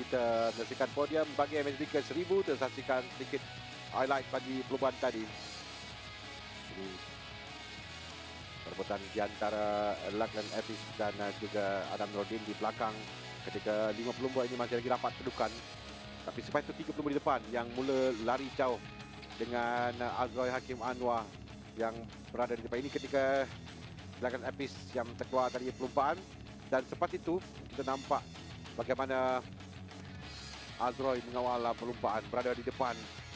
kita menyaksikan podium bagi MSBK 1000. Kita saksikan sedikit highlight bagi perlumbaan tadi. Jadi perebutan di antara Lachlan Epis dan juga Adam Nordin di belakang ketika 5 pelumba ini masih lagi rapat kedudukan. Tapi selepas itu 3 pelumba di depan yang mula lari jauh dengan Azroy Hakim Anwar yang berada di depan ini ketika Lachlan Epis yang terkeluar dari perlumbaan. Dan selepas itu kita nampak bagaimana Azroy mengawal perlumbaan berada di depan,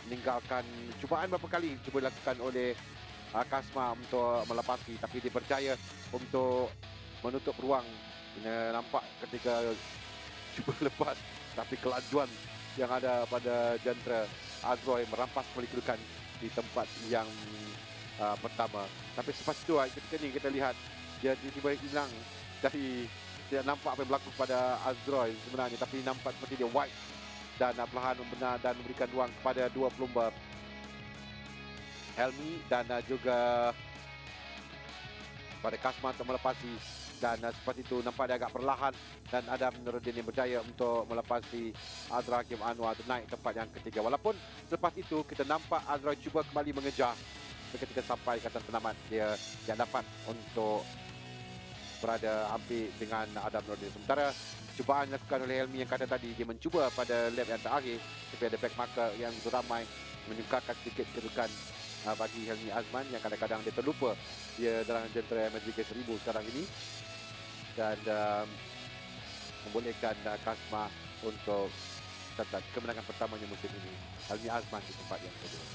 meninggalkan cubaan beberapa kali cuba dilakukan oleh Kasma untuk melepasi, tapi dia berjaya untuk menutup ruang. Kita nampak ketika cuba lepas, tapi kelajuan yang ada pada jentera Azroy merampas kembali kedudukan di tempat yang pertama. Tapi selepas itu ketika ni kita lihat dia tiba-tiba hilang dari, tidak nampak apa yang berlaku pada Azroy sebenarnya, tapi nampak seperti dia wide dan perlahan membenar dan memberikan ruang kepada dua pelumba Helmi dan juga pada Kasman untuk melepasi. Dan seperti itu nampak dia agak perlahan dan Adam Nordin yang berjaya untuk melepasi Azra Hakim Anwar untuk naik tempat yang ketiga. Walaupun selepas itu kita nampak Azra cuba kembali mengejar, ketika sampai kata penamat dia tidak dapat untuk berada hampir dengan Adam Nordin. Sementara cubaan dilakukan oleh Helmi yang kata tadi, dia mencuba pada lap yang terakhir, tapi ada back marker yang ramai menyukarkan sedikit kedudukan bagi Helmi Azman yang kadang-kadang dia terlupa dia dalam jentera MSBK 1000 sekarang ini, dan membolehkan Kasma untuk catat kemenangan pertamanya musim ini. Helmi Azman di tempat yang kedua.